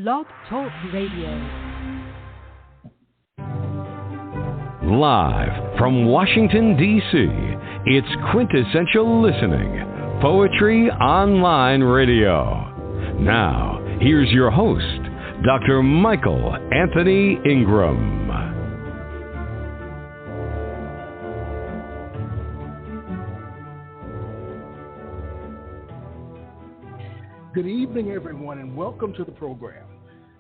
Blog Talk Radio. Live from Washington, D.C., it's Quintessential Listening, Poetry Online Radio. Now, here's your host, Dr. Michael Anthony Ingram. Good evening, everyone, and welcome to the program.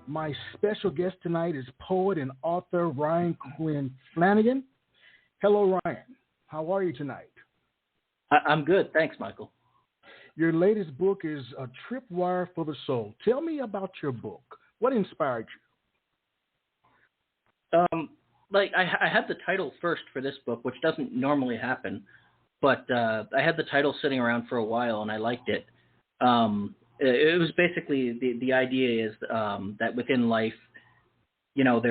My special guest tonight is poet and author Quinn Flanagan. Hello, Ryan. How are you tonight? I'm good. Thanks, Michael. Your latest book is A Tripwire for the Soul. Tell me about your book. What inspired you? I had the title first for this book, which doesn't normally happen, but I had the title sitting around for a while, and I liked it. It was basically the idea is that within life, you know,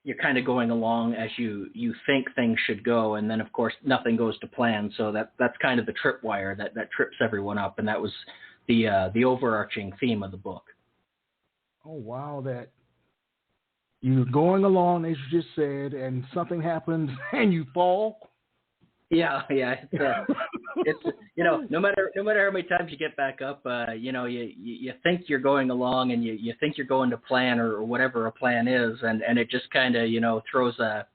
you're kind of going along as you think things should go, and then of course nothing goes to plan. So that's kind of the tripwire that trips everyone up, and that was the overarching theme of the book. Oh wow, that you're going along as you just said, and something happens and you fall. Yeah. It's you know, no matter how many times you get back up, you know, you think you're going along and you think you're going to plan or whatever a plan is, and it just kind of, you know, throws a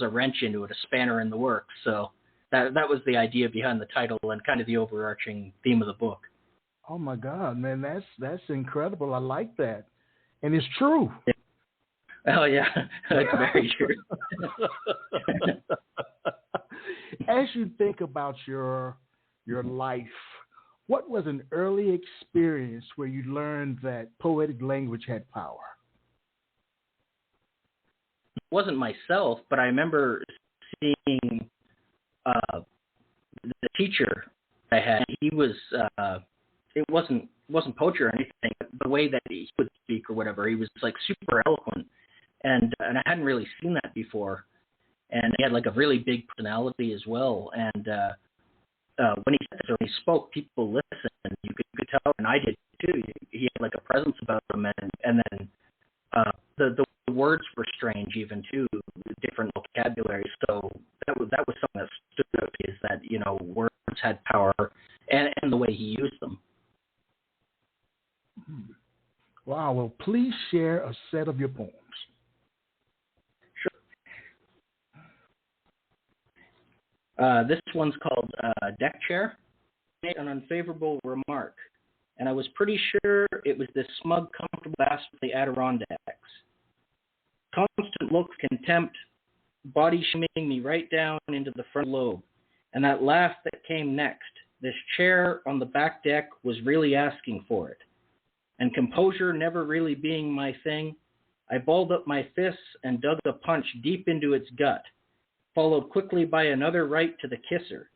wrench into it, a spanner in the works. So that was the idea behind the title and kind of the overarching theme of the book. Oh my God, man, that's incredible. I like that, and it's true. Yeah. Oh yeah, that's very true. As you think about your life, what was an early experience where you learned that poetic language had power? It wasn't myself, but I remember seeing the teacher I had. He was it wasn't poetry or anything, but the way that he would speak or whatever, he was like super eloquent, and I hadn't really seen that before. And he had like a really big personality as well. And when he spoke, people listened. You could tell, and I did too. He had like a presence about him, and then the words were strange even too, different vocabulary. So that was something that stood out to me, is that, you know, words had power, and the way he used them. Wow. Well, please share a set of your poems. This one's called Deck Chair. Made an unfavorable remark, and I was pretty sure it was this smug, comfortable bass with the Adirondacks. Constant look of contempt, body shimming me right down into the front lobe, and that laugh that came next. This chair on the back deck was really asking for it. And composure never really being my thing, I balled up my fists and dug a punch deep into its gut, followed quickly by another right to the kisser.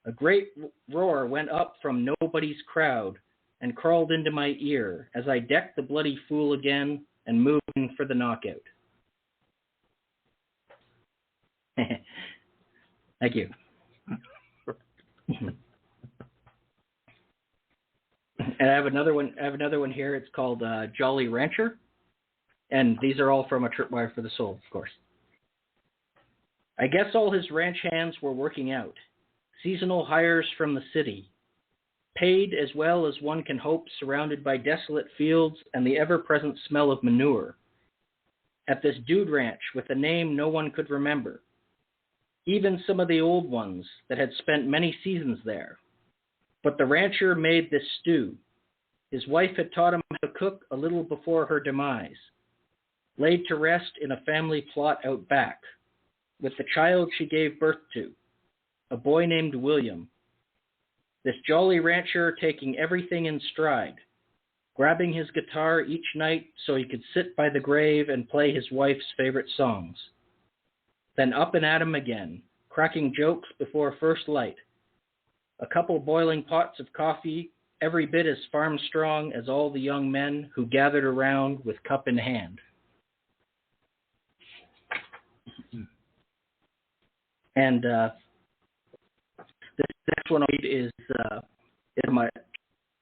A great roar went up from nobody's crowd and crawled into my ear as I decked the bloody fool again and moved in for the knockout. Thank you. And I have another one here. It's called Jolly Rancher, and these are all from A Tripwire for the Soul, of course. I guess all his ranch hands were working out. Seasonal hires from the city. Paid as well as one can hope, surrounded by desolate fields and the ever-present smell of manure. At this dude ranch with a name no one could remember. Even some of the old ones that had spent many seasons there. But the rancher made this stew. His wife had taught him how to cook a little before her demise. Laid to rest in a family plot out back, with the child she gave birth to, a boy named William. This jolly rancher taking everything in stride, grabbing his guitar each night so he could sit by the grave and play his wife's favorite songs. Then up and at him again, cracking jokes before first light. A couple boiling pots of coffee, every bit as farm strong as all the young men who gathered around with cup in hand. And this next one is my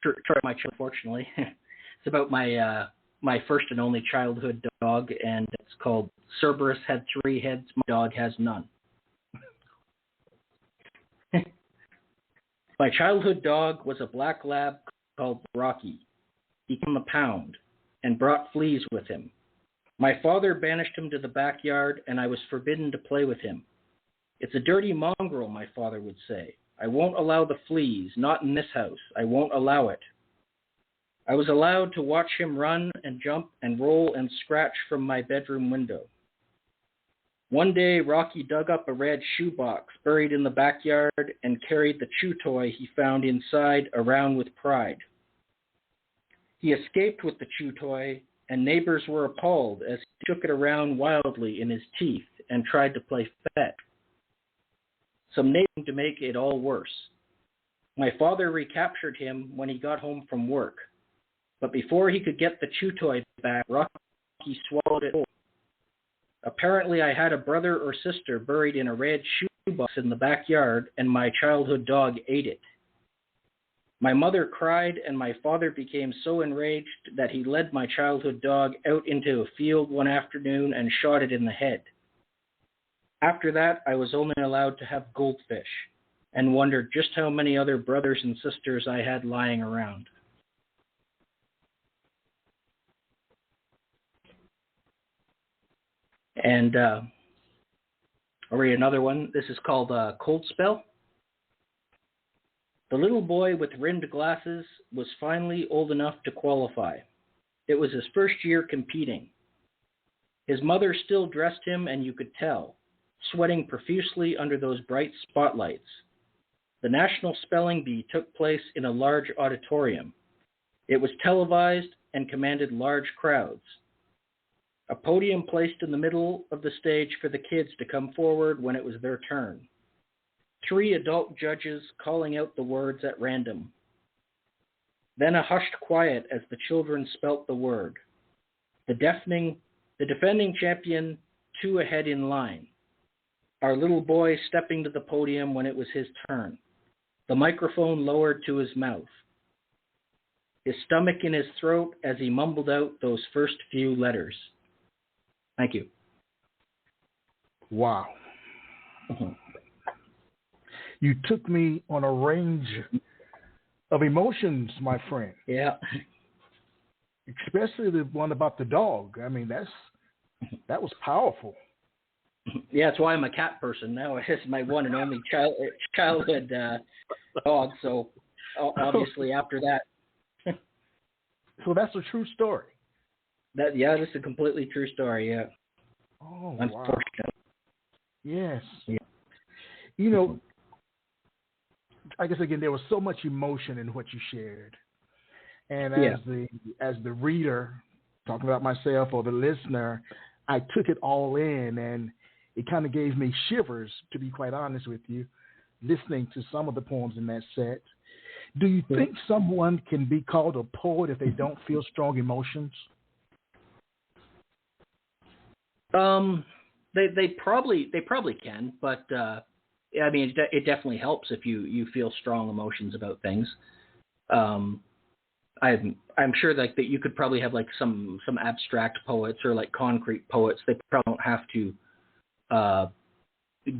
child, unfortunately. It's about my my first and only childhood dog, and it's called Cerberus had 3 heads. My dog has none. My childhood dog was a black lab called Rocky. He came a pound and brought fleas with him. My father banished him to the backyard, and I was forbidden to play with him. It's a dirty mongrel, my father would say. I won't allow the fleas, not in this house. I won't allow it. I was allowed to watch him run and jump and roll and scratch from my bedroom window. One day, Rocky dug up a red shoebox buried in the backyard and carried the chew toy he found inside around with pride. He escaped with the chew toy, and neighbors were appalled as he took it around wildly in his teeth and tried to play fetch. Some neighbors to make it all worse. My father recaptured him when he got home from work, but before he could get the chew toy back, Rocky swallowed it whole. Apparently, I had a brother or sister buried in a red shoebox in the backyard, and my childhood dog ate it. My mother cried, and my father became so enraged that he led my childhood dog out into a field one afternoon and shot it in the head. After that, I was only allowed to have goldfish, and wondered just how many other brothers and sisters I had lying around. And I'll read another one. This is called Cold Spell. The little boy with rimmed glasses was finally old enough to qualify. It was his first year competing. His mother still dressed him, and you could tell, sweating profusely under those bright spotlights. The National Spelling Bee took place in a large auditorium. It was televised and commanded large crowds. A podium placed in the middle of the stage for the kids to come forward when it was their turn. 3 adult judges calling out the words at random. Then a hushed quiet as the children spelt the word. The defending champion 2 ahead in line. Our little boy stepping to the podium when it was his turn. The microphone lowered to his mouth. His stomach in his throat as he mumbled out those first few letters. Thank you. Wow. You took me on a range of emotions, my friend. Yeah. Especially the one about the dog. I mean, that was powerful. Yeah, that's why I'm a cat person now. It's my one and only childhood dog. So obviously after that. So that's a true story. That's a completely true story. Yeah. Oh, unfortunately. Wow. Yes. Yeah. You know, I guess again there was so much emotion in what you shared, and as the reader, talking about myself or the listener, I took it all in, and it kind of gave me shivers, to be quite honest with you, listening to some of the poems in that set. Do you think someone can be called a poet if they don't feel strong emotions? They probably can, but I mean, it definitely helps if you feel strong emotions about things. I'm sure that you could probably have like some abstract poets or like concrete poets. They probably don't have to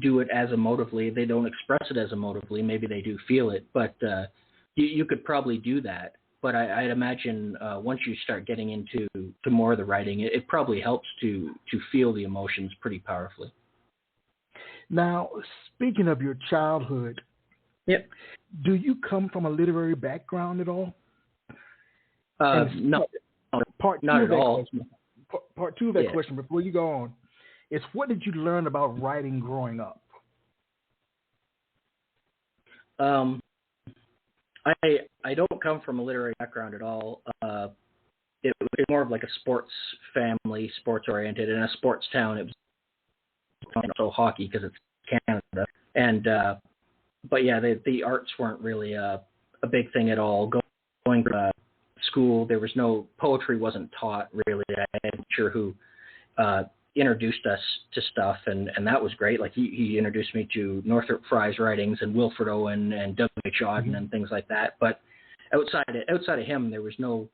do it as emotively. They don't express it as emotively. Maybe they do feel it, but you could probably do that. But I'd imagine once you start getting into more of the writing, it probably helps to feel the emotions pretty powerfully. Now, speaking of your childhood, yep. Do you come from a literary background at all? No, not at all. Part 2 of that question, before you go on, is what did you learn about writing growing up? I don't come from a literary background at all. It was more of like a sports family, sports oriented, in a sports town. It was so hockey because it's Canada, and but yeah, the arts weren't really a big thing at all. Going to school, there was no poetry, wasn't taught really. I'm sure who introduced us to stuff, and that was great. Like he introduced me to Northrop Frye's writings and Wilfred Owen and W.H. Auden and things like that. But outside of him, there was no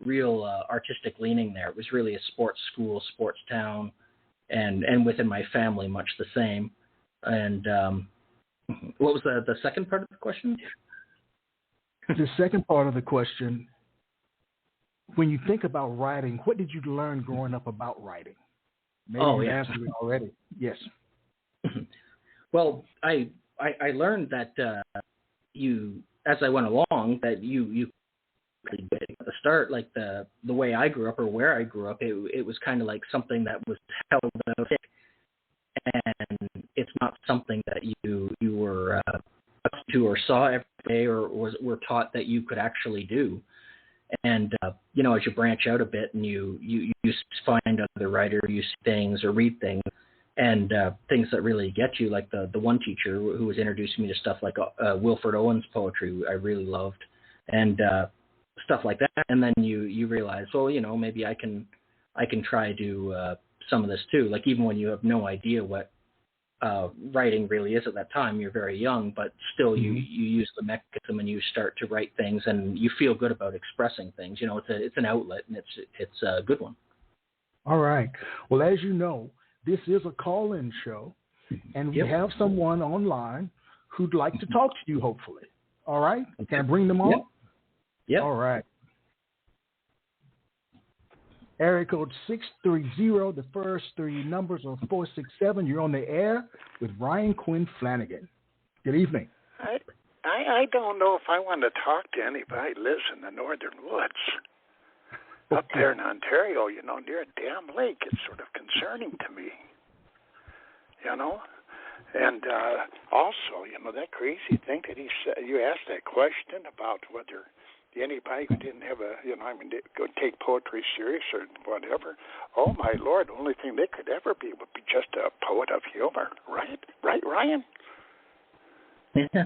real artistic leaning there. It was really a sports school, sports town, and within my family, much the same. And what was the second part of the question? The second part of the question, when you think about writing, what did you learn growing up about writing? Maybe you answered it already. Yes. Well, I learned that as I went along, that you at the start, like the way I grew up or where I grew up, it was kind of like something that was held out, and it's not something that you were to or saw every day or were taught that you could actually do. And as you branch out a bit and you find other writers, you see things or read things, and things that really get you, like the one teacher who was introducing me to stuff like Wilfred Owen's poetry, I really loved, and stuff like that. And then you realize, well, maybe I can try to do some of this too. Like, even when you have no idea what writing really is at that time, you're very young, but still you use the mechanism and you start to write things, and you feel good about expressing things. It's an outlet, and it's a good one. All right. Well, as you know, this is a call-in show, and we have someone online who'd like to talk to you, hopefully. All right? Can I bring them on? Yep. All right. Area code 630, the first three numbers are 467. You're on the air with Ryan Quinn Flanagan. Good evening. I don't know if I want to talk to anybody who lives in the northern woods. Up there in Ontario, near a damn lake, it's sort of concerning to me, And also, that crazy thing that he said, you asked that question about whether anybody who didn't have go take poetry serious or whatever. Oh, my Lord, the only thing they could ever be would be just a poet of humor, right? Right, Ryan? Yeah.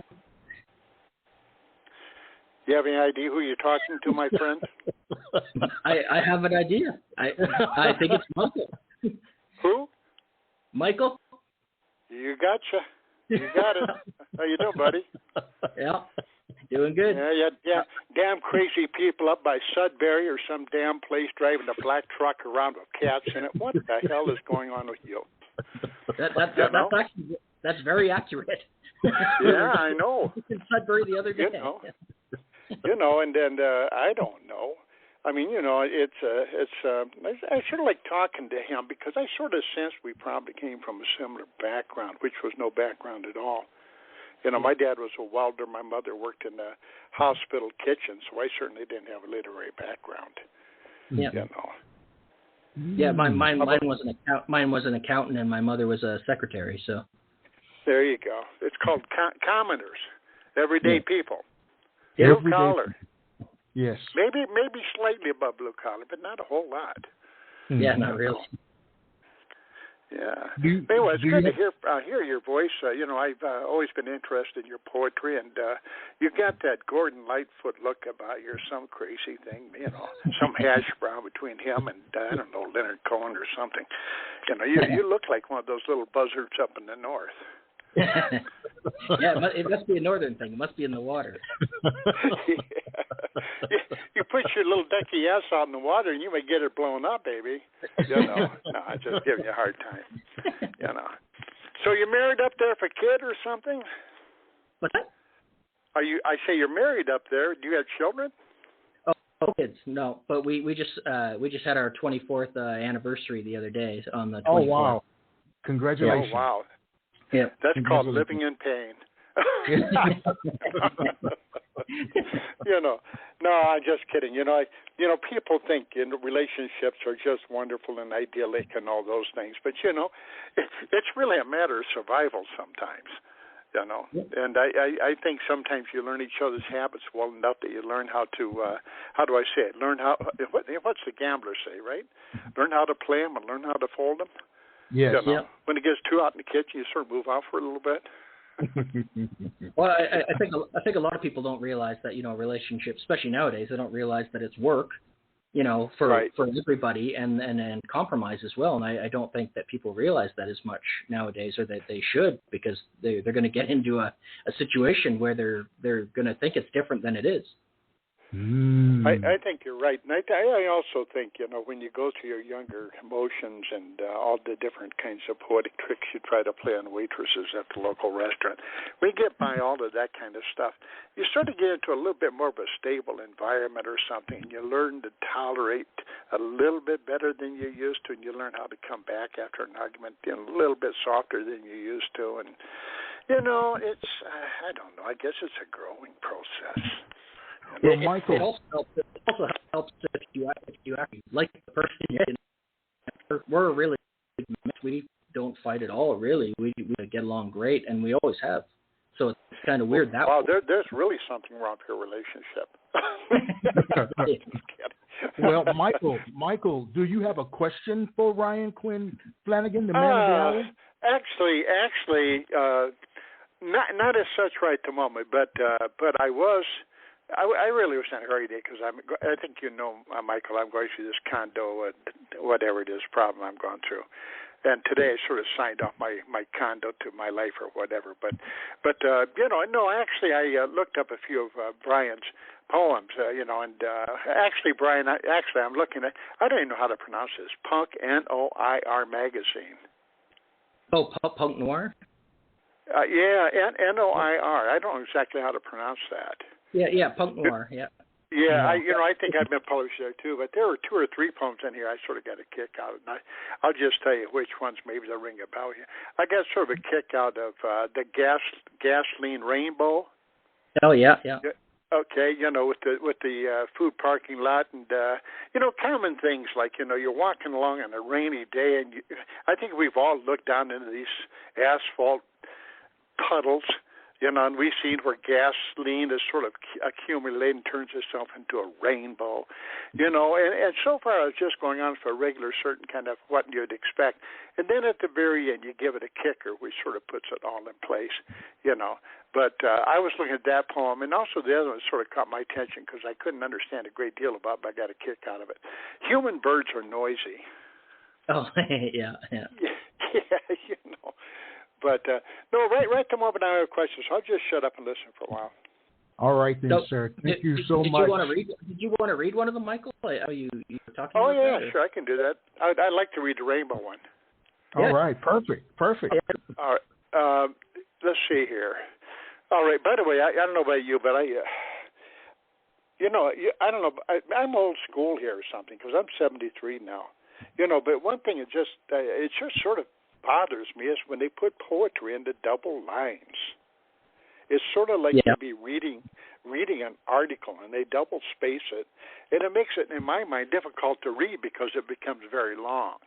You have any idea who you're talking to, my friend? I have an idea. I think it's Michael. Who? Michael. You gotcha. You got it. How you doing, buddy? Yeah, doing good. Yeah. Damn crazy people up by Sudbury or some damn place driving a black truck around with cats in it. What the hell is going on with you? That's very accurate. Yeah, I know. In Sudbury the other day. And then I don't know. I mean, it's I sort of like talking to him because I sort of sensed we probably came from a similar background, which was no background at all. My dad was a welder. My mother worked in the hospital kitchen, so I certainly didn't have a literary background. Yeah. Yeah, mine was an accountant, and my mother was a secretary. So. There you go. It's called commoners, everyday people. Blue collar. Yes. Maybe slightly above blue collar, but not a whole lot. Yeah, not really. Yeah. Anyway, it's good to hear your voice. I've always been interested in your poetry, and you got that Gordon Lightfoot look about you, some crazy thing, some hash brown between him and I don't know, Leonard Cohen or something. You look like one of those little buzzards up in the north. Yeah, it must be a northern thing. It must be in the water. You put your little ducky ass out in the water, and you may get it blown up, baby. No, I'm just giving you a hard time. So you're married up there for a kid or something? What's that? I say you're married up there. Do you have children? Oh, kids, no. But we just had our 24th anniversary the other day on the 24th. Oh wow! Congratulations! Oh wow! Yeah, that's called living in pain. No, I'm just kidding. People think relationships are just wonderful and idyllic and all those things, but it's really a matter of survival sometimes. And I think sometimes you learn each other's habits well enough that you learn how to how do I say it? Learn how. What's the gambler say, right? Learn how to play them and learn how to fold them. Yes. When it gets too hot in the kitchen, you sort of move out for a little bit. Well, I think a lot of people don't realize that relationships, especially nowadays, they don't realize that it's work, for everybody and compromise as well. And I don't think that people realize that as much nowadays, or that they should, because they're going to get into a situation where they're going to think it's different than it is. I think you're right. And I also think, when you go to your younger emotions and all the different kinds of poetic tricks you try to play on waitresses at the local restaurant, we get by all of that kind of stuff. You sort of get into a little bit more of a stable environment or something, and you learn to tolerate a little bit better than you used to, and you learn how to come back after an argument a little bit softer than you used to. And, it's, I don't know, I guess it's a growing process. Well, Michael, it also helps if you actually like the person. We're a really good mix. We don't fight at all, really. We get along great, and we always have. So it's kind of weird that way. Wow, there's really something wrong with your relationship. Well, Michael, do you have a question for Ryan Quinn Flanagan, the man of the hour? Actually, not as such right at the moment, but I really was in a hurry today because I think Michael, I'm going through this condo, whatever it is, problem I'm going through. And today I sort of signed off my condo to my life or whatever. But actually I looked up a few of Brian's poems, and actually, Brian, I'm looking at, I don't even know how to pronounce this, Punk, Noir magazine. Oh, Punk Noir? Yeah, Noir. I don't know exactly how to pronounce that. Yeah, Punk Noir, yeah. Yeah, I think I've been published there too, but there were 2 or 3 poems in here I sort of got a kick out of. And I'll just tell you which ones maybe they'll ring a bell here. I got sort of a kick out of the gasoline rainbow. Oh yeah. Okay, with the food parking lot and common things like you're walking along on a rainy day and I think we've all looked down into these asphalt puddles. And we've seen where gasoline is sort of accumulated and turns itself into a rainbow, and so far it's just going on for a regular certain kind of what you'd expect. And then at the very end, you give it a kicker, which sort of puts it all in place, But I was looking at that poem, and also the other one sort of caught my attention because I couldn't understand a great deal about it, but I got a kick out of it. Human birds are noisy. Oh, yeah. Yeah, But, no, right at the moment I have questions. I'll just shut up and listen for a while. All right then, sir. Thank you so much. Did you want to read one of them, Michael? Are you talking about yeah, that? sure, I can do that. I'd like to read the rainbow one. All right, perfect. All right, let's see here. All right, by the way, I don't know about you, but I don't know, I'm old school here or something because I'm 73 now. But one thing it just sort of bothers me is when they put poetry into double lines. It's sort of like you'd be reading an article and they double space it, and it makes it, in my mind, difficult to read because it becomes very long.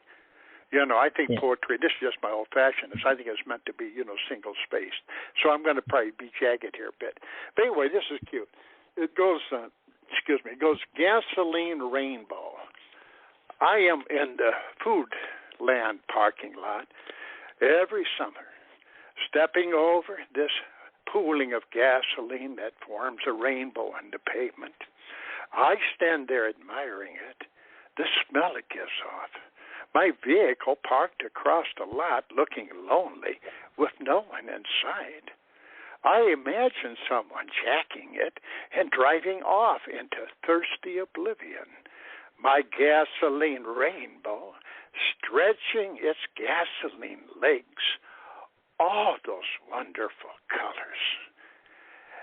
I think poetry, this is just my old-fashioned, I think it's meant to be, single-spaced. So I'm going to probably be jagged here a bit. But anyway, this is cute. It goes, gasoline rainbow. I am in the food land parking lot every summer, stepping over this pooling of gasoline that forms a rainbow on the pavement. I stand there admiring it, the smell it gives off. My vehicle parked across the lot looking lonely with no one inside. I imagine someone jacking it and driving off into thirsty oblivion. My gasoline rainbow stretching its gasoline legs, all those wonderful colors.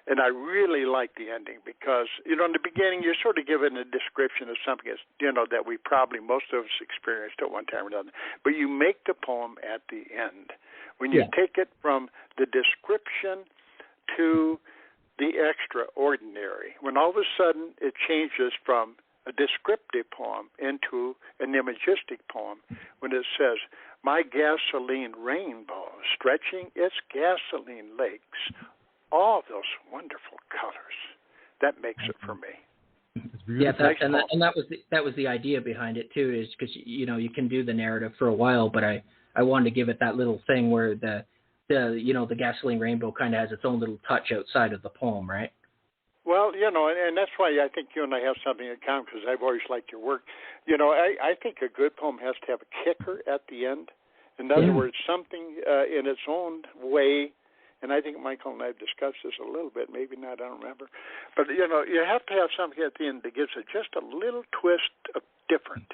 And I really like the ending because, in the beginning, you're sort of given a description of something that's, that we probably most of us experienced at one time or another. But you make the poem at the end. When you take it from the description to the extraordinary, when all of a sudden it changes from a descriptive poem into an imagistic poem, when it says, my gasoline rainbow stretching its gasoline legs, all those wonderful colors. That makes it for me. Yeah, that was the idea behind it too, is because you can do the narrative for a while, but I wanted to give it that little thing where the gasoline rainbow kind of has its own little touch outside of the poem, right? Well, and that's why I think you and I have something in common because I've always liked your work. I think a good poem has to have a kicker at the end. In other words, something in its own way and I think Michael and I have discussed this a little bit, maybe not, I don't remember. But, you have to have something at the end that gives it just a little twist of different.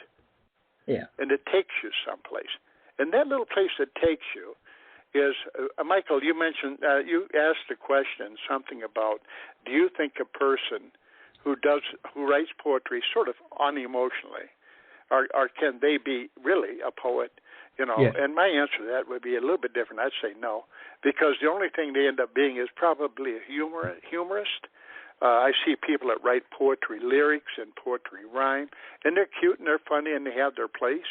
Yeah. And it takes you someplace. And that little place that takes you is, Michael, you mentioned, you asked a question, something about, do you think a person who writes poetry sort of unemotionally, or can they be really a poet? Yes. And my answer to that would be a little bit different. I'd say no, because the only thing they end up being is probably a humorist. I see people that write poetry lyrics and poetry rhyme, and they're cute and they're funny and they have their place.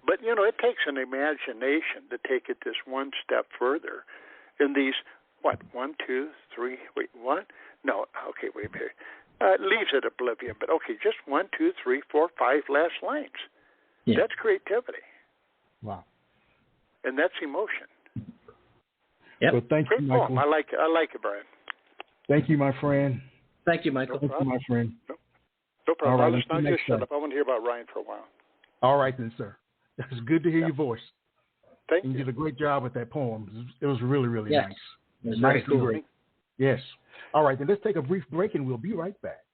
But, it takes an imagination to take it this one step further in these, 1, 2, 3, wait, what? No, okay, wait a minute. Leaves it oblivion, but okay, just 1, 2, 3, 4, 5 last lines. Yeah. That's creativity. Wow. And that's emotion. Yep. Well, thank you, Great Michael. poem. I like it, Brian. Thank you, my friend. Thank you, Michael. Thank you, my friend. No problem. All right, I'll let's do just shut next up. I want to hear about Ryan for a while. All right, then, sir. It's good to hear your voice. Thank You you. did a great job with that poem. It was really, really Yes. nice. It was Nice very and cool. great. Yes. All right, then let's take a brief break and we'll be right back.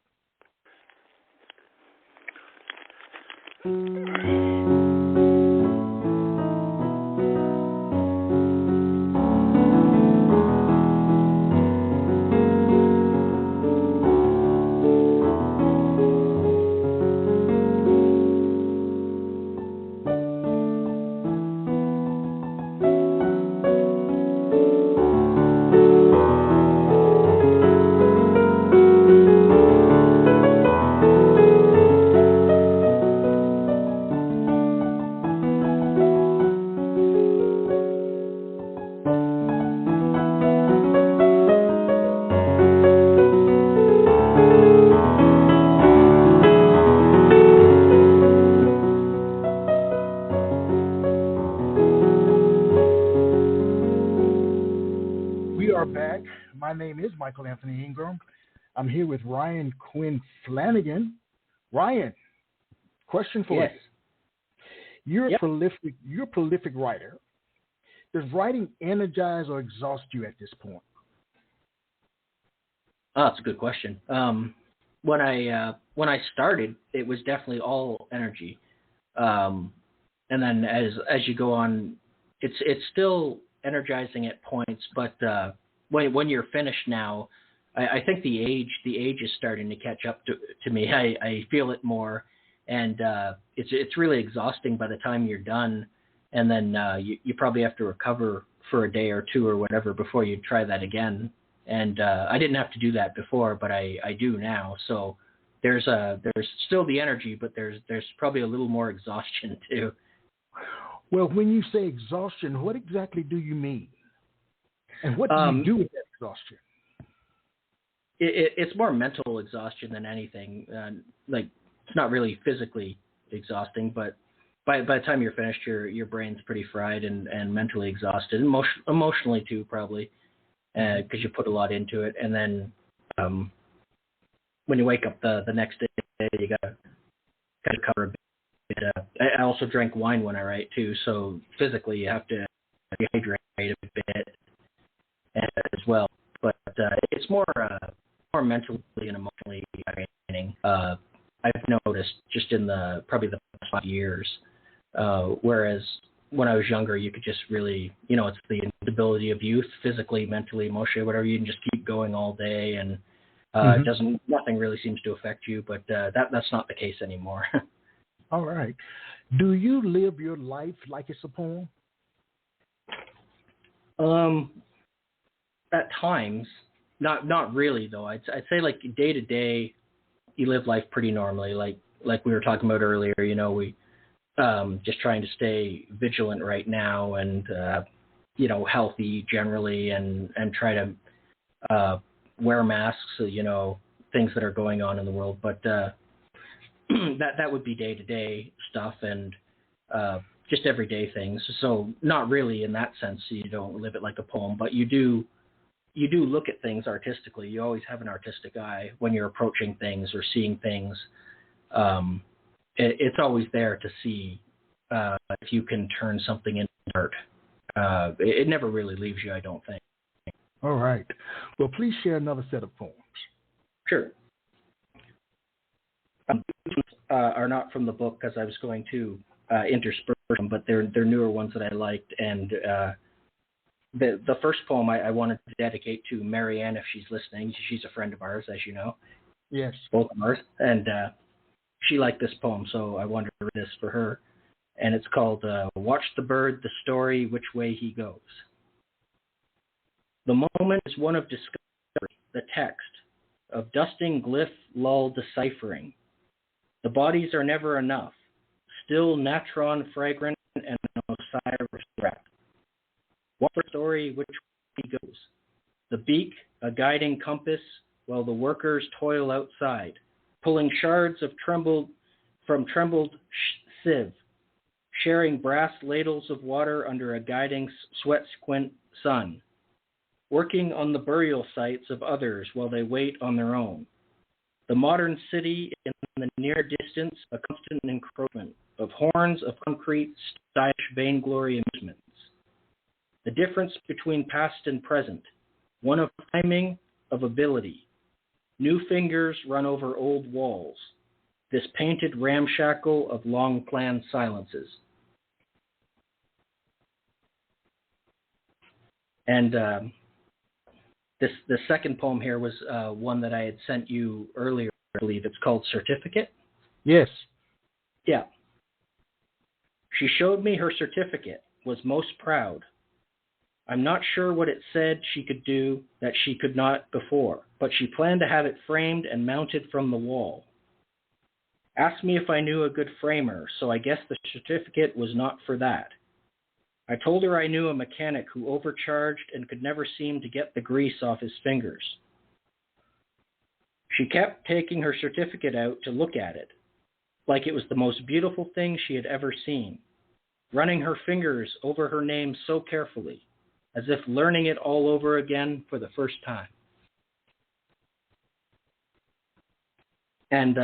My name is Michael Anthony Ingram. I'm here with Ryan Quinn Flanagan. Ryan, question for Yes. you. You're a prolific writer. Does writing energize or exhaust you at this point? Oh, that's a good question. When I started, it was definitely all energy, and then as you go on, it's still energizing at points. But when you're finished now, I think the age is starting to catch up to me. I feel it more, and it's really exhausting by the time you're done, and then you probably have to recover for a day or two or whatever before you try that again. And I didn't have to do that before, but I do now. So there's still the energy, but there's probably a little more exhaustion too. Well, when you say exhaustion, what exactly do you mean? And what do you do with that exhaustion? It's more mental exhaustion than anything. Like, it's not really physically exhausting, but by the time you're finished, your brain's pretty fried and mentally exhausted, emotionally too, probably, because you put a lot into it. And then when you wake up the next day, you got to kind of cover a bit. I also drink wine when I write too, so physically you have to dehydrate a bit as well. But it's more mentally and emotionally draining. I've noticed just in probably the past 5 years. Whereas when I was younger, you could just really, it's the instability of youth, physically, mentally, emotionally, whatever. You can just keep going all day, and nothing really seems to affect you. But that's not the case anymore. All right. Do you live your life like it's a poem? At times, not really though. I'd say like day to day, you live life pretty normally. Like we were talking about earlier. We just trying to stay vigilant right now and healthy generally, and try to wear masks. Things that are going on in the world, but that would be day to day stuff and just everyday things. So not really in that sense. You don't live it like a poem, but you do look at things artistically. You always have an artistic eye when you're approaching things or seeing things. It's always there to see if you can turn something into art. It never really leaves you, I don't think. All right. Well, please share another set of poems. Sure. Are not from the book because I was going to intersperse them, but they're newer ones that I liked. And the first poem I wanted to dedicate to Marianne if she's listening. She's a friend of ours, as you know. Yes. Both of ours. And she liked this poem, so I wanted to read this for her. And it's called Watch the Bird, the Story, Which Way He Goes. The moment is one of discovery, the text, of dusting glyph lull deciphering. The bodies are never enough, still natron fragrant and Osiris wrap. Watch the story which way he goes. The beak, a guiding compass, while the workers toil outside, pulling shards of trembled sieve, sharing brass ladles of water under a guiding sweat-squint sun, working on the burial sites of others while they wait on their own. The modern city in the near distance, a constant encroachment of horns of concrete, stylish vainglory amusements. The difference between past and present, one of timing, of ability. New fingers run over old walls. This painted ramshackle of long-planned silences. And the second poem here was one that I had sent you earlier, I believe. It's called Certificate. Yes. Yeah. She showed me her certificate, was most proud. I'm not sure what it said she could do that she could not before, but she planned to have it framed and mounted from the wall. Asked me if I knew a good framer, so I guess the certificate was not for that. I told her I knew a mechanic who overcharged and could never seem to get the grease off his fingers. She kept taking her certificate out to look at it, like it was the most beautiful thing she had ever seen, running her fingers over her name so carefully, as if learning it all over again for the first time. And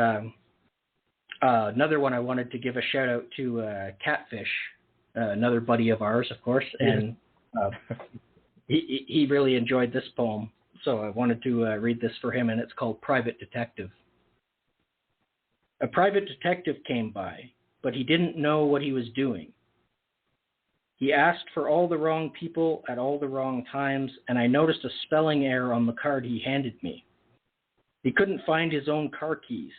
another one I wanted to give a shout out to Catfish, another buddy of ours, of course, and he really enjoyed this poem, so I wanted to read this for him, and it's called Private Detective. A private detective came by, but he didn't know what he was doing. He asked for all the wrong people at all the wrong times, and I noticed a spelling error on the card he handed me. He couldn't find his own car keys.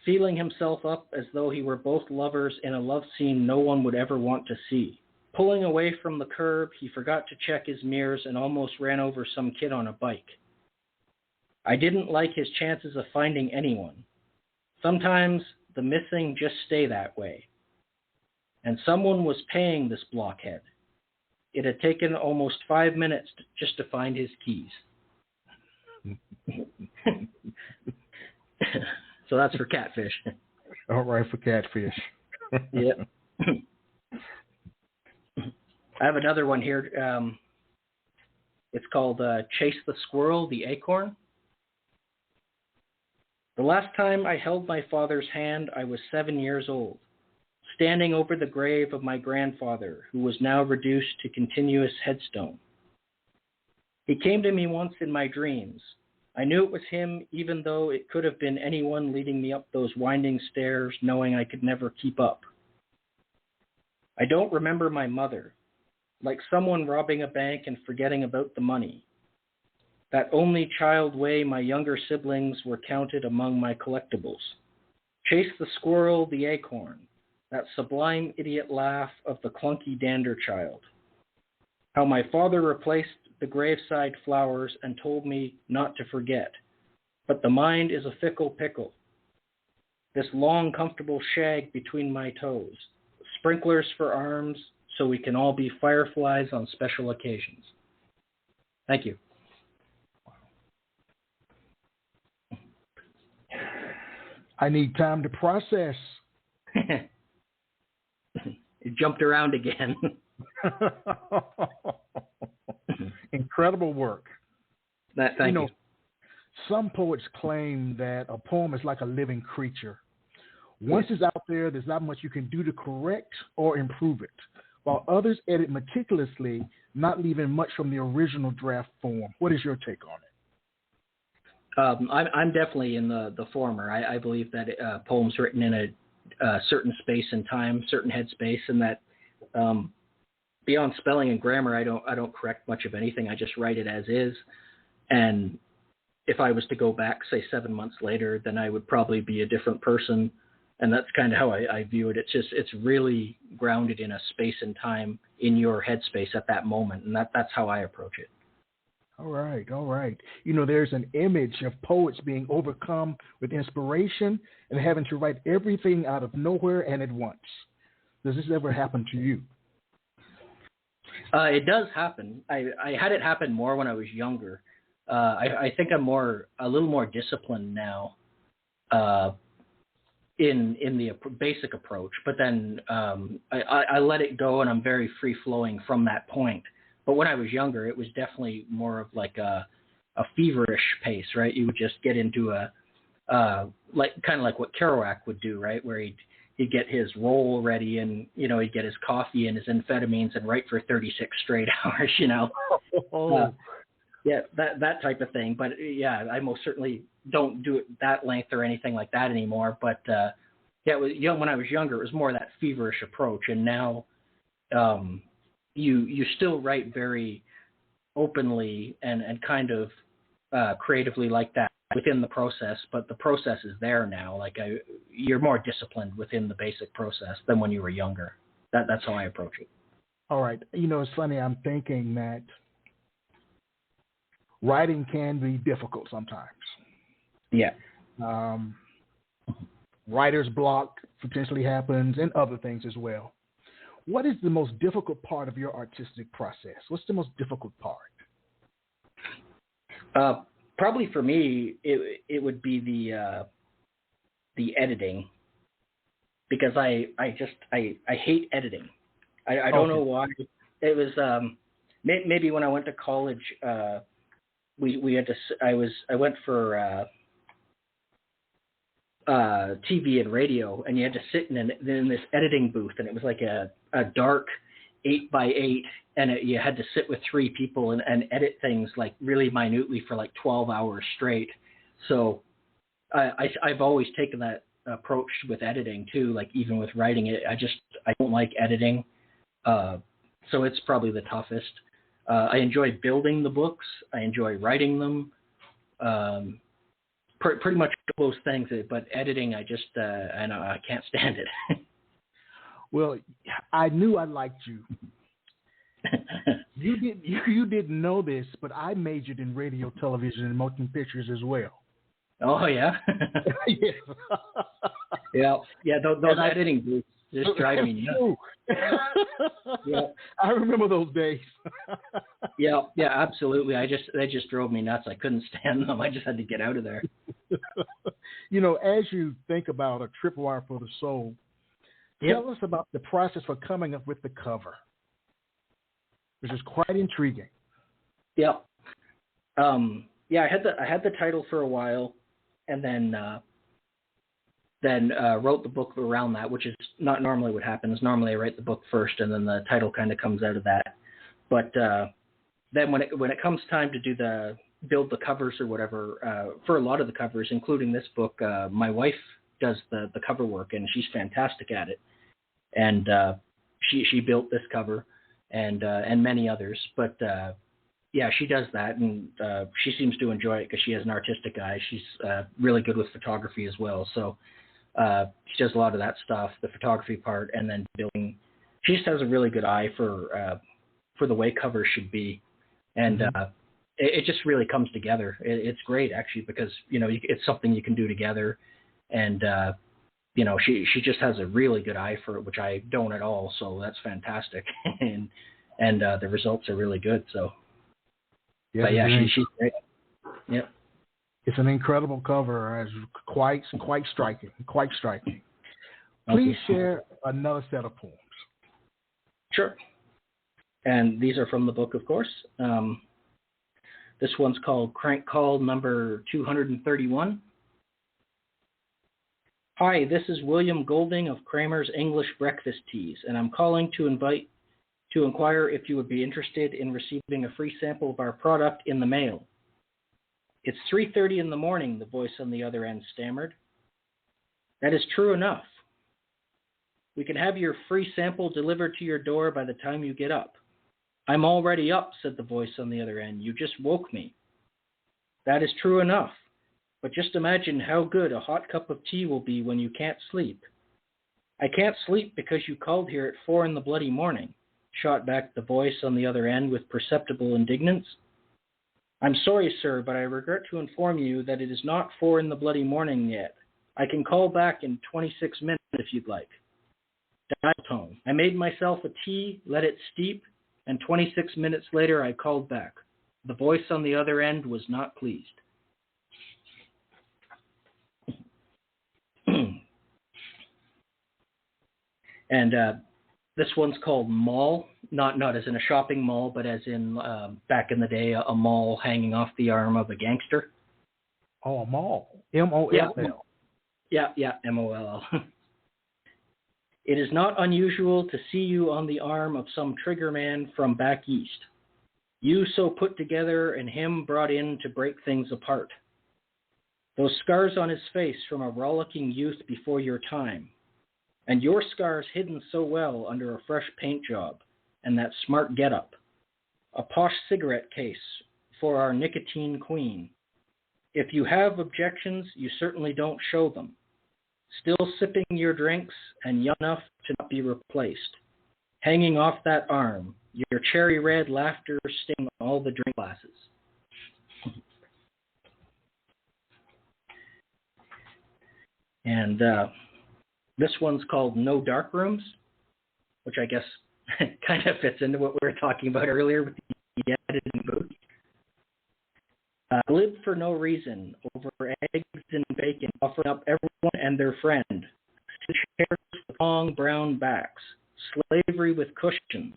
Feeling himself up as though he were both lovers in a love scene no one would ever want to see. Pulling away from the curb, he forgot to check his mirrors and almost ran over some kid on a bike. I didn't like his chances of finding anyone. Sometimes the missing just stay that way. And someone was paying this blockhead. It had taken almost 5 minutes just to find his keys. So that's for Catfish. All right, for Catfish. Yep. I have another one here. It's called Chase the Squirrel, the Acorn. The last time I held my father's hand, I was 7 years old, standing over the grave of my grandfather, who was now reduced to continuous headstone. He came to me once in my dreams. I knew it was him, even though it could have been anyone leading me up those winding stairs, knowing I could never keep up. I don't remember my mother, like someone robbing a bank and forgetting about the money. That only child way my younger siblings were counted among my collectibles. Chase the squirrel, the acorn, that sublime idiot laugh of the clunky dander child. How my father replaced the graveside flowers and told me not to forget. But the mind is a fickle pickle. This long, comfortable shag between my toes. Sprinklers for arms so we can all be fireflies on special occasions. Thank you. I need time to process. It jumped around again. Incredible work. Thank you. Some poets claim that a poem is like a living creature. Once it's out there, there's not much you can do to correct or improve it. while others edit meticulously, not leaving much from the original draft form. What is your take on it? I'm definitely in the former. I believe that poems written in a certain space and time, certain headspace, and that beyond spelling and grammar, I don't correct much of anything. I just write it as is. And if I was to go back, say 7 months later, then I would probably be a different person. And that's kind of how I view it. It's really grounded in a space and time in your headspace at that moment. And that's how I approach it. All right. There's an image of poets being overcome with inspiration and having to write everything out of nowhere and at once. Does this ever happen to you? It does happen. I had it happen more when I was younger. I think I'm a little more disciplined now in the basic approach, but then I let it go, and I'm very free-flowing from that point. But when I was younger, it was definitely more of like a feverish pace, right? You would just get into kind of like what Kerouac would do, right? Where he'd get his roll ready, and he'd get his coffee and his amphetamines and write for 36 straight hours, Yeah, that type of thing. But yeah, I most certainly don't do it that length or anything like that anymore. But yeah, when I was younger, it was more that feverish approach, and now you still write very openly and kind of creatively like that within the process, but the process is there now. Like you're more disciplined within the basic process than when you were younger. That's how I approach it. All right. It's funny. I'm thinking that writing can be difficult sometimes. Yeah. Writer's block potentially happens, and other things as well. What is the most difficult part of your artistic process? What's the most difficult part? Probably for me, it would be the editing, because I hate editing. I don't know why. It was maybe when I went to college, we had to. I went for TV and radio, and you had to sit in this editing booth, and it was like a dark 8x8, and you had to sit with 3 people and edit things like really minutely for like 12 hours straight. So I've always taken that approach with editing too, like even with writing it. I don't like editing, so it's probably the toughest. I enjoy building the books. I enjoy writing them. Pretty much those things, but editing, I can't stand it. Well, I knew I liked you. You didn't know this, but I majored in radio, television, and motion pictures as well. Oh yeah. Yeah. Those editing booths just drive me nuts. Yeah, I remember those days. Yeah, absolutely. They just drove me nuts. I couldn't stand them. I just had to get out of there. As you think about a tripwire for the soul, tell us about the process for coming up with the cover, which is quite intriguing. Yeah. I had the title for a while, and then wrote the book around that, which is not normally what happens. Normally I write the book first, and then the title kind of comes out of that. But then when it comes time to build the covers or whatever, for a lot of the covers, including this book, my wife does the cover work, and she's fantastic at it. And she built this cover and many others. But she does that, and she seems to enjoy it because she has an artistic eye. She's really good with photography as well. So she does a lot of that stuff, the photography part, and then building. She just has a really good eye for the way covers should be, and it just really comes together. It's great actually, because it's something you can do together, and she just has a really good eye for it, which I don't at all. So that's fantastic, and the results are really good. So, she's great. Yep. It's an incredible cover. It's quite striking. Quite striking. Please share another set of poems. Sure. And these are from the book, of course. This one's called Crank Call number 231. Hi, this is William Golding of Kramer's English Breakfast Teas, and I'm calling to invite to inquire if you would be interested in receiving a free sample of our product in the mail. It's 3:30 in the morning, the voice on the other end stammered. That is true enough. We can have your free sample delivered to your door by the time you get up. I'm already up, said the voice on the other end. You just woke me. That is true enough. But just imagine how good a hot cup of tea will be when you can't sleep. I can't sleep because you called here at 4 in the bloody morning, shot back the voice on the other end with perceptible indignance. I'm sorry, sir, but I regret to inform you that it is not 4 in the bloody morning yet. I can call back in 26 minutes if you'd like. Dial tone. I made myself a tea, let it steep, and 26 minutes later I called back. The voice on the other end was not pleased. And this one's called Mall, not as in a shopping mall, but as in back in the day, a mall hanging off the arm of a gangster. Oh, a mall. M-O-L-L. Yeah, M-O-L-L. It is not unusual to see you on the arm of some trigger man from back east. You so put together and him brought in to break things apart. Those scars on his face from a rollicking youth before your time. And your scars hidden so well under a fresh paint job and that smart getup. A posh cigarette case for our nicotine queen. If you have objections, you certainly don't show them. Still sipping your drinks and young enough to not be replaced. Hanging off that arm, your cherry red laughter sting all the drink glasses. And this one's called No Dark Rooms, which I guess kind of fits into what we were talking about earlier with the editing booth. Lived for no reason, over eggs and bacon, offering up everyone and their friend. Chairs with long brown backs, slavery with cushions.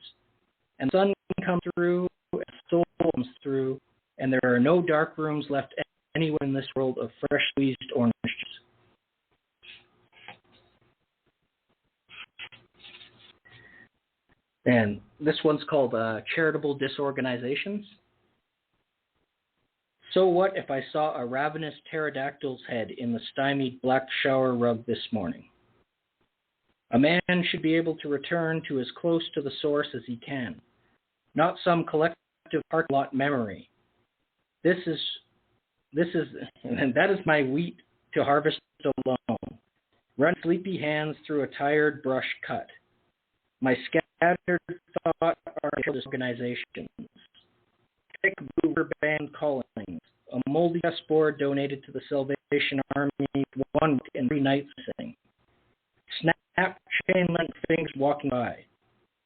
And sun comes through, and soul comes through, and there are no dark rooms left anywhere in this world of fresh squeezed orange juice. And this one's called Charitable Disorganizations. So what if I saw a ravenous pterodactyl's head in the stymied black shower rug this morning? A man should be able to return to as close to the source as he can, not some collective parking lot memory. That is my wheat to harvest alone. Run sleepy hands through a tired brush cut. My scattered thought are organizations. Thick boober band callings. A moldy chessboard donated to the Salvation Army. 1 week and 3 nights missing. Snap chain link things walking by.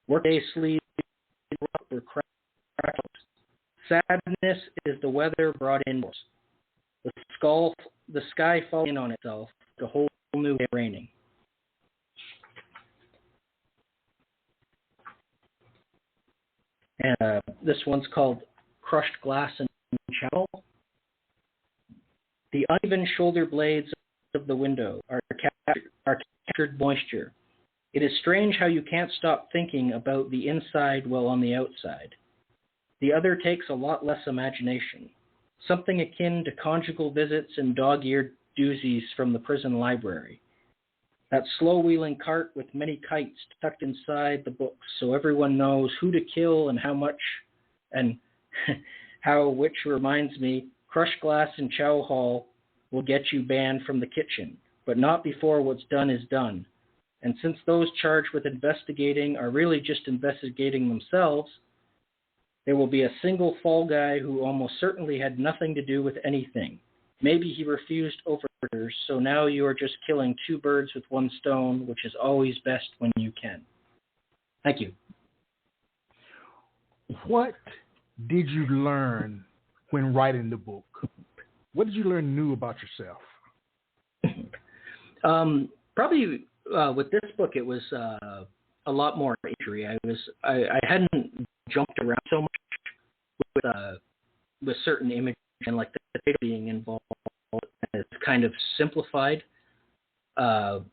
Workday sleeves or crackles. Sadness is the weather brought indoors. The sky falling in on itself. The whole new day raining. And this one's called Crushed Glass and Channel. The uneven shoulder blades of the window are captured moisture. It is strange how you can't stop thinking about the inside while on the outside. The other takes a lot less imagination. Something akin to conjugal visits and dog-eared doozies from the prison library. That slow-wheeling cart with many kites tucked inside the books so everyone knows who to kill and how much, and which reminds me, crushed glass in Chow Hall will get you banned from the kitchen, but not before what's done is done. And since those charged with investigating are really just investigating themselves, there will be a single fall guy who almost certainly had nothing to do with anything. Maybe he refused overtures, so now you are just killing 2 birds with 1 stone, which is always best when you can. Thank you. What did you learn when writing the book? What did you learn new about yourself? Probably with this book, it was a lot more imagery. I hadn't jumped around so much with certain images and like the data being involved. It's kind of simplified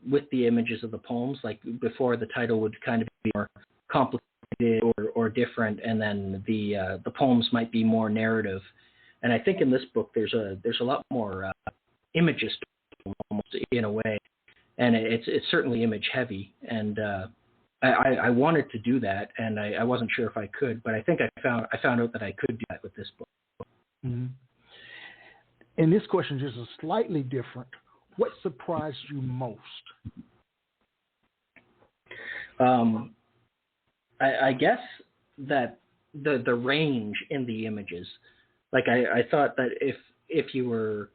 with the images of the poems. Like before, the title would kind of be more complicated complicated or different, and then the poems might be more narrative. And I think in this book there's a lot more images, almost in a way, and it's certainly image heavy. And I wanted to do that, and I wasn't sure if I could, but I think I found out that I could do that with this book. Mm-hmm. And this question is just slightly different. What surprised you most? I guess that the range in the images, like I thought that if you were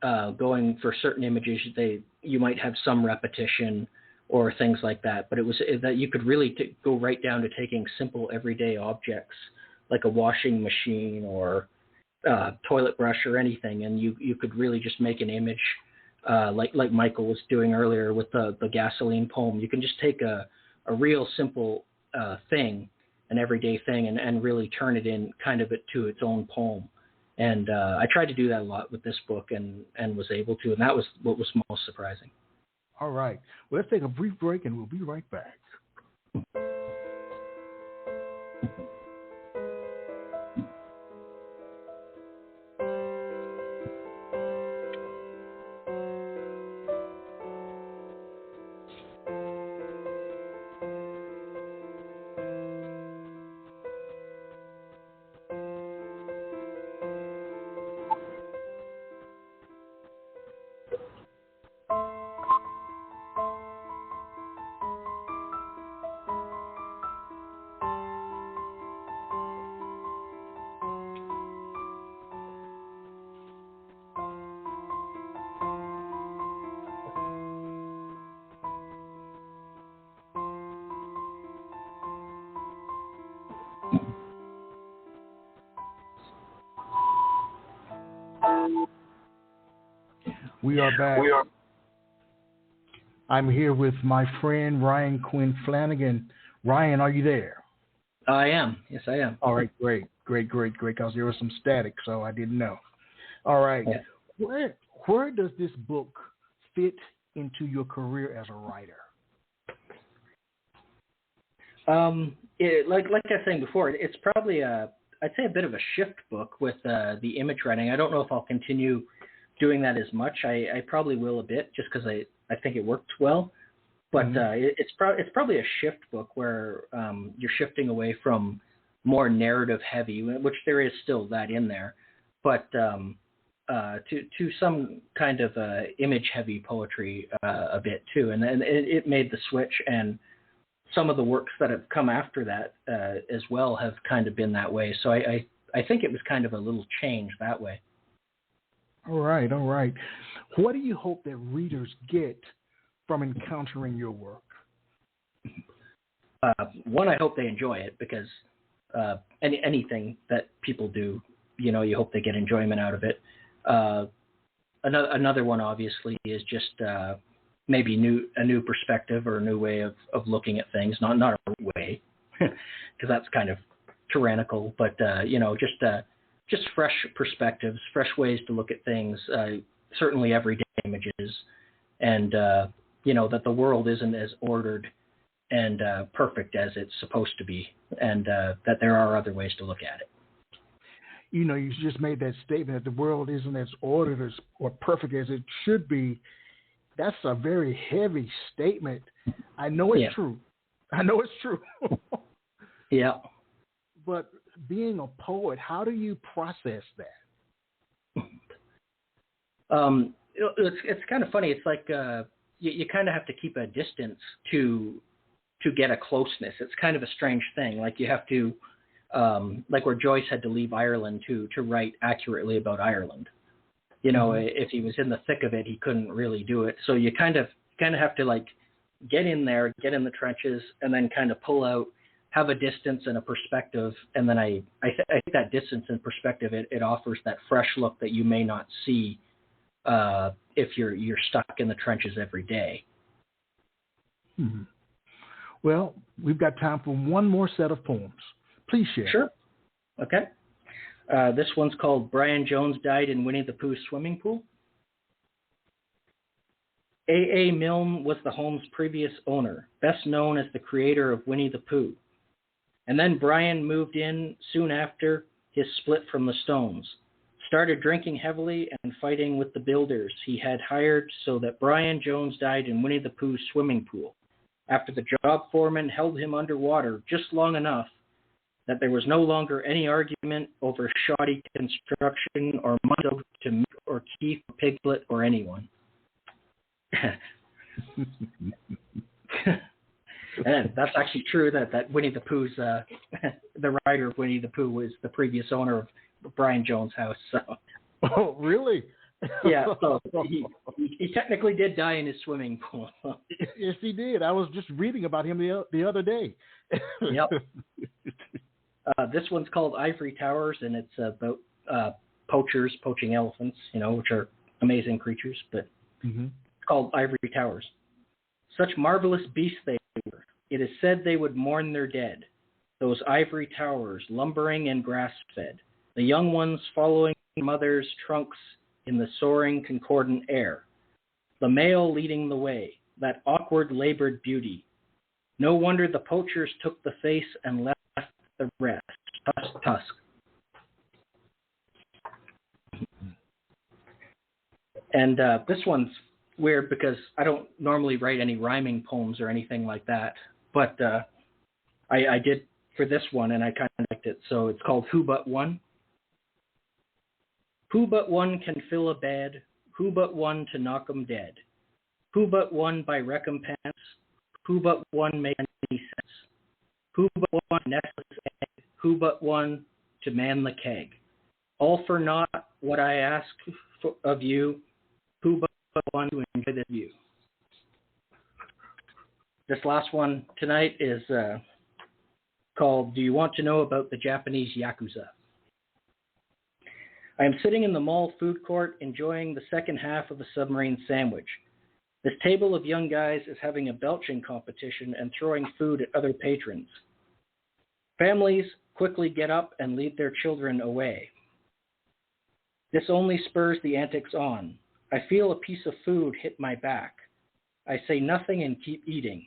going for certain images, you might have some repetition or things like that, but it was that you could really go right down to taking simple everyday objects like a washing machine or toilet brush or anything, and you could really just make an image like Michael was doing earlier with the gasoline poem. You can just take a real simple thing, an everyday thing, and really turn it in kind of to its own poem. And I tried to do that a lot with this book and was able to, and that was what was most surprising. All right. Well, let's take a brief break, and we'll be right back. We are back. I'm here with my friend Ryan Quinn Flanagan. Ryan, are you there? I am. Yes, I am. All right, great. Because there was some static, so I didn't know. All right. Yeah. Where does this book fit into your career as a writer? Like I was saying before, it's probably I'd say a bit of a shift book with the image writing. I don't know if I'll continue doing that as much. I probably will a bit, just because I think it worked well. But it's probably a shift book where you're shifting away from more narrative heavy, which there is still that in there, but to some kind of image heavy poetry a bit too. And then it made the switch, and some of the works that have come after that as well have kind of been that way. So I think it was kind of a little change that way. All right. What do you hope that readers get from encountering your work? One, I hope they enjoy it, because anything that people do, you hope they get enjoyment out of it. Another one, obviously, is just maybe a new perspective or a new way of looking at things. Not a way, because that's kind of tyrannical, but just fresh perspectives, fresh ways to look at things. Certainly everyday images, and that the world isn't as ordered and perfect as it's supposed to be, and that there are other ways to look at it. You just made that statement that the world isn't as ordered or perfect as it should be. That's a very heavy statement. I know it's true. Yeah. But being a poet, how do you process that? It's kind of funny. It's like you kind of have to keep a distance to get a closeness. It's kind of a strange thing. Like you have to, like where Joyce had to leave Ireland to write accurately about Ireland. If he was in the thick of it, he couldn't really do it. So you kind of have to like get in there, get in the trenches, and then kind of pull out, have a distance and a perspective. And then I think that distance and perspective, it offers that fresh look that you may not see if you're stuck in the trenches every day. Mm-hmm. Well, we've got time for one more set of poems. Please share. Sure. Okay. This one's called Brian Jones Died in Winnie the Pooh's Swimming Pool. A. Milne was the home's previous owner, best known as the creator of Winnie the Pooh. And then Brian moved in soon after his split from the Stones, started drinking heavily and fighting with the builders he had hired so that Brian Jones died in Winnie the Pooh's swimming pool after the job foreman held him underwater just long enough that there was no longer any argument over shoddy construction or money to Mick or Keith or Piglet or anyone. And that's actually true that Winnie the Pooh's, the writer of Winnie the Pooh was the previous owner of Brian Jones' house. So. Oh, really? Yeah, so he technically did die in his swimming pool. Yes, he did. I was just reading about him the other day. Yep. This one's called Ivory Towers, and it's about poachers poaching elephants, which are amazing creatures, but it's called Ivory Towers. Such marvelous beasts they were. It is said they would mourn their dead, those ivory towers, lumbering and grass-fed, the young ones following mothers' trunks in the soaring concordant air, the male leading the way, that awkward labored beauty. No wonder the poachers took the face and left the rest, tusk. And this one's weird because I don't normally write any rhyming poems or anything like that, but I did for this one, and I kind of liked it. So it's called Who But One? Who but one can fill a bed? Who but one to knock 'em dead? Who but one by recompense? Who but one make any sense? Who but one necklace egg? Who but one to man the keg? All for naught what I ask of you. Who but one to enjoy the view? This last one tonight is called Do You Want to Know About the Japanese Yakuza? I am sitting in the mall food court enjoying the second half of a submarine sandwich. This table of young guys is having a belching competition and throwing food at other patrons. Families quickly get up and lead their children away. This only spurs the antics on. I feel a piece of food hit my back. I say nothing and keep eating.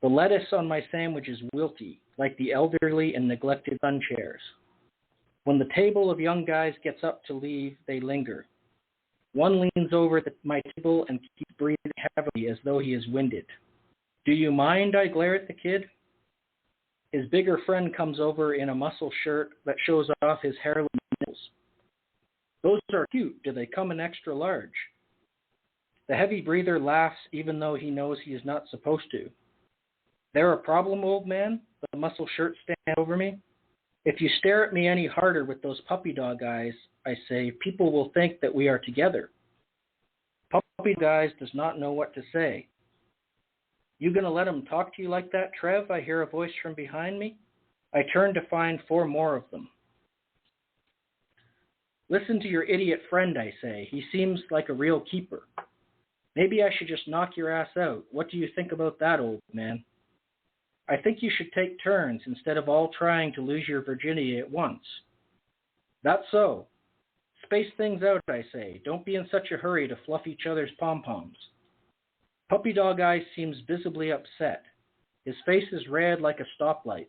The lettuce on my sandwich is wilty, like the elderly and neglected sun chairs. When the table of young guys gets up to leave, they linger. One leans over my table and keeps breathing heavily as though he is winded. Do you mind? I glare at the kid. His bigger friend comes over in a muscle shirt that shows off his hairline nipples. Those are cute. Do they come in extra large? The heavy breather laughs even though he knows he is not supposed to. There a problem, old man? The muscle shirt stands over me. If you stare at me any harder with those puppy dog eyes, I say, people will think that we are together. Puppy dog eyes does not know what to say. You gonna let him talk to you like that, Trev? I hear a voice from behind me. I turn to find 4 more of them. Listen to your idiot friend, I say. He seems like a real keeper. Maybe I should just knock your ass out. What do you think about that, old man? I think you should take turns instead of all trying to lose your virginity at once. That's so. Space things out, I say. Don't be in such a hurry to fluff each other's pom-poms. Puppy Dog Eyes seems visibly upset. His face is red like a stoplight.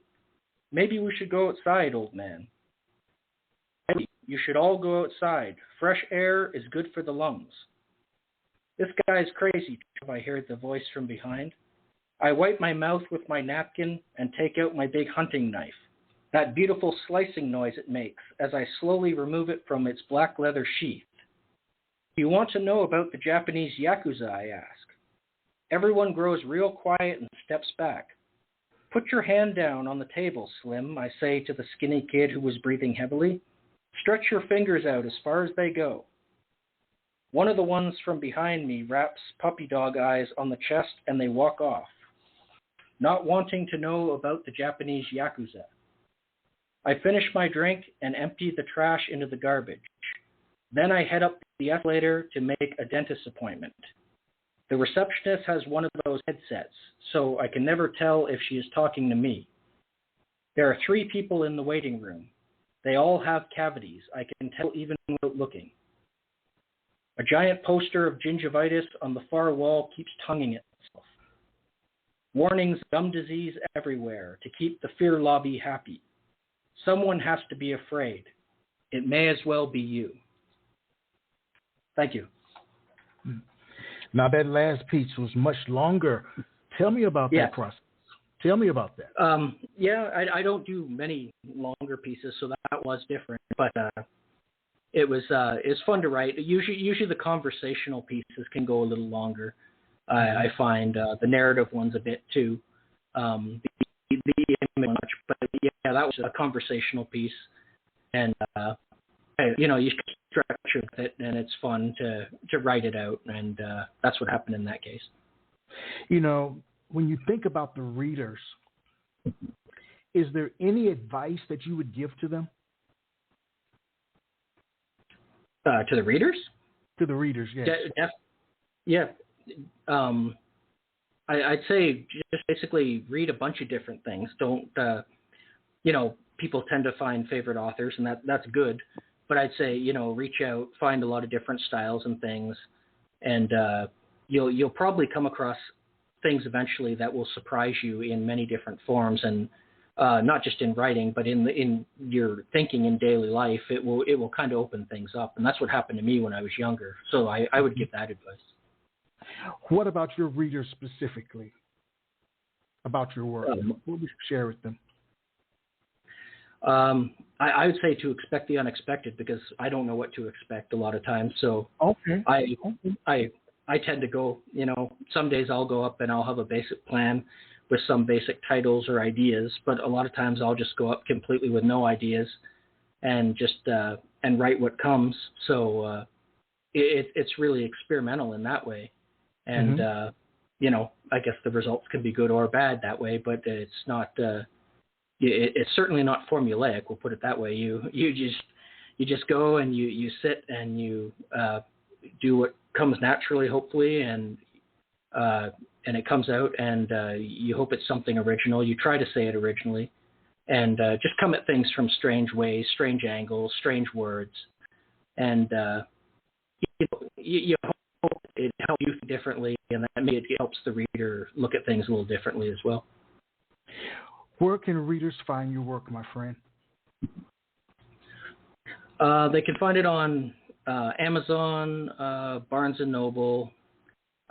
Maybe we should go outside, old man. Maybe you should all go outside. Fresh air is good for the lungs. This guy's crazy, I hear the voice from behind. I wipe my mouth with my napkin and take out my big hunting knife. That beautiful slicing noise it makes as I slowly remove it from its black leather sheath. Do you want to know about the Japanese Yakuza, I ask. Everyone grows real quiet and steps back. Put your hand down on the table, Slim, I say to the skinny kid who was breathing heavily. Stretch your fingers out as far as they go. One of the ones from behind me wraps Puppy Dog Eyes on the chest and they walk off, not wanting to know about the Japanese Yakuza. I finish my drink and empty the trash into the garbage. Then I head up the escalator to make a dentist appointment. The receptionist has one of those headsets, so I can never tell if she is talking to me. There are 3 people in the waiting room. They all have cavities. I can tell even without looking. A giant poster of gingivitis on the far wall keeps tonguing itself. Warnings, gum disease everywhere to keep the fear lobby happy. Someone has to be afraid. It may as well be you. Thank you. Now, that last piece was much longer. Tell me about that process. Tell me about that. I don't do many longer pieces, so that was different. But it's fun to write. Usually the conversational pieces can go a little longer. I find the narrative one's a bit too. The image much, but that was a conversational piece, and you structure it, and it's fun to write it out, and that's what happened in that case. When you think about the readers, is there any advice that you would give to them? To the readers? To the readers, yes. I'd say just basically read a bunch of different things. Don't, people tend to find favorite authors, and that's good. But I'd say, reach out, find a lot of different styles and things, and you'll probably come across things eventually that will surprise you in many different forms, and not just in writing, but in your thinking in daily life. It will kind of open things up, and that's what happened to me when I was younger. So I would give that advice. What about your readers specifically? About your work? What would you share with them? I would say to expect the unexpected, because I don't know what to expect a lot of times. So okay. I tend to go, some days I'll go up and I'll have a basic plan with some basic titles or ideas, but a lot of times I'll just go up completely with no ideas and just and write what comes. So it's really experimental in that way. And, I guess the results can be good or bad that way, but it's not, it's certainly not formulaic. We'll put it that way. You just go and you sit and you do what comes naturally, hopefully, and it comes out, and you hope it's something original. You try to say it originally, and just come at things from strange ways, strange angles, strange words, and you hope it helps you differently, and that maybe it helps the reader look at things a little differently as well. Where can readers find your work, my friend? They can find it on Amazon, Barnes & Noble.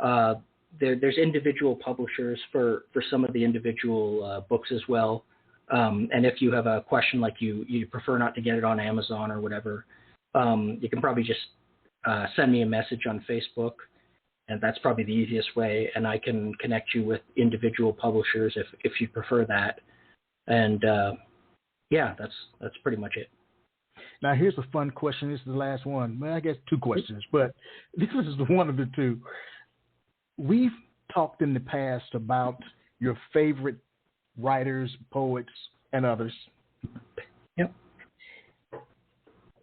There's individual publishers for some of the individual books as well. And if you have a question like you prefer not to get it on Amazon or whatever, you can probably just send me a message on Facebook, and that's probably the easiest way. And I can connect you with individual publishers if you prefer that. And that's pretty much it. Now, here's a fun question. This is the last one. Well, I guess two questions, but this is one of the two. We've talked in the past about your favorite writers, poets, and others. Yep.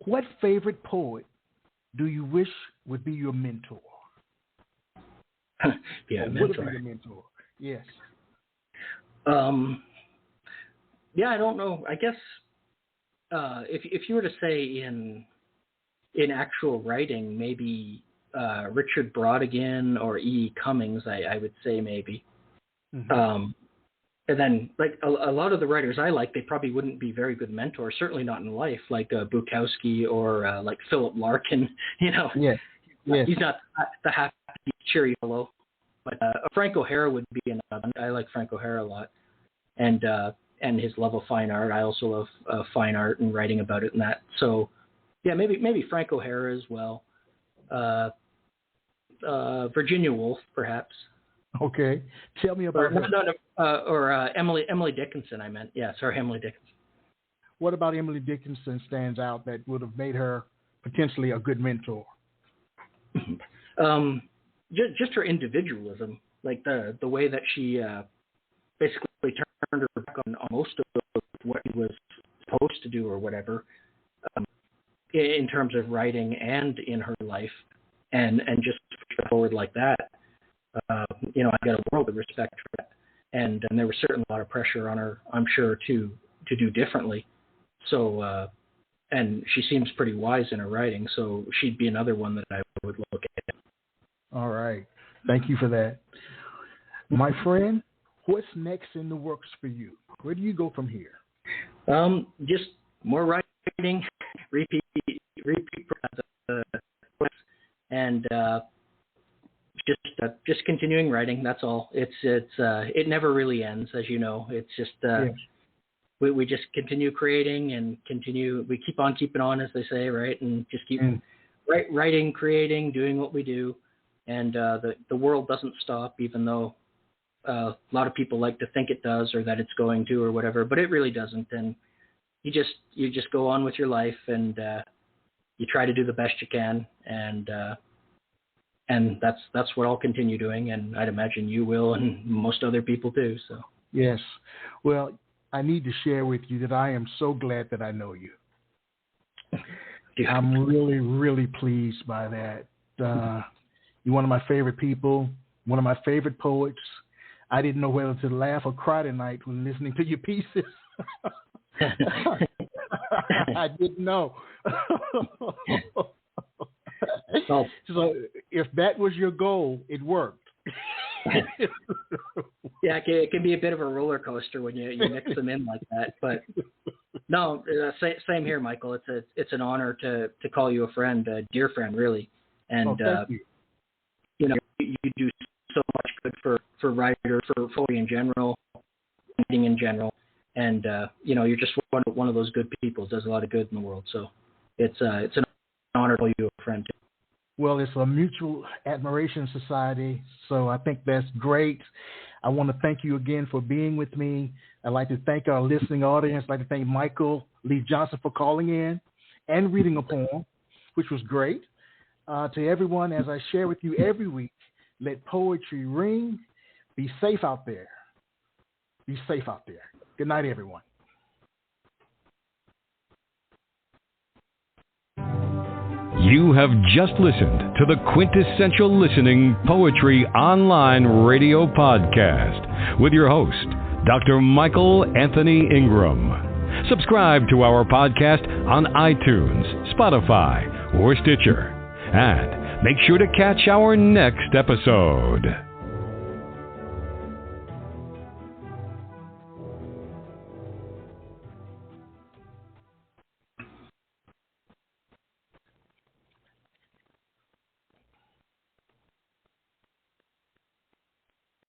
What favorite poet do you wish would be your mentor? Mentor. Would be your mentor? Yes. I don't know. I guess if you were to say in actual writing, maybe Richard Brodigan or E. Cummings, I would say maybe. Mm-hmm. And then, like a lot of the writers I like, they probably wouldn't be very good mentors. Certainly not in life, like Bukowski or like Philip Larkin. Yes. He's not the happy, cheery fellow. But Frank O'Hara would be another. I like Frank O'Hara a lot, and his love of fine art. I also love fine art and writing about it and that. So, yeah, maybe Frank O'Hara as well. Virginia Woolf, perhaps. Okay, tell me about her. Emily Dickinson. I meant, Emily Dickinson. What about Emily Dickinson stands out that would have made her potentially a good mentor? Just her individualism, like the way that she basically turned her back on most of what she was supposed to do or whatever, in terms of writing and in her life, and just forward like that. I got a world of respect for that, and there was certainly a lot of pressure on her, I'm sure, to do differently. So, and she seems pretty wise in her writing, so she'd be another one that I would look at. All right, thank you for that, my friend. what's next in the works for you? Where do you go from here? Just more writing, repeat, and just continuing writing. That's all. It never really ends, as you know. It's just we just continue creating and continue. We keep on keeping on, as they say, right? And just keep writing, creating, doing what we do, and the world doesn't stop, even though a lot of people like to think it does or that it's going to or whatever, but it really doesn't. And you just go on with your life, and you try to do the best you can, and that's what I'll continue doing, and I'd imagine you will, and most other people too. So yes, well, I need to share with you that I am so glad that I know you. I'm really, really pleased by that. You're one of my favorite people, one of my favorite poets. I didn't know whether to laugh or cry tonight when listening to your pieces. I didn't know. So if that was your goal, it worked. Yeah, it can be a bit of a roller coaster when you mix them in like that. But no, same here, Michael. It's an honor to call you a friend, a dear friend, really. And thank you. You do so much good for writers, for poetry in general, writing in general, and you're just one of those good people. Does a lot of good in the world. So it's an honor to call you a friend. Well, it's a mutual admiration society, so I think that's great. I want to thank you again for being with me. I'd like to thank our listening audience. I'd like to thank Michael Lee Johnson for calling in and reading a poem, which was great. To everyone, as I share with you every week, let poetry ring. Be safe out there. Be safe out there. Good night, everyone. You have just listened to the Quintessential Listening Poetry Online Radio Podcast with your host, Dr. Michael Anthony Ingram. Subscribe to our podcast on iTunes, Spotify, or Stitcher. And make sure to catch our next episode.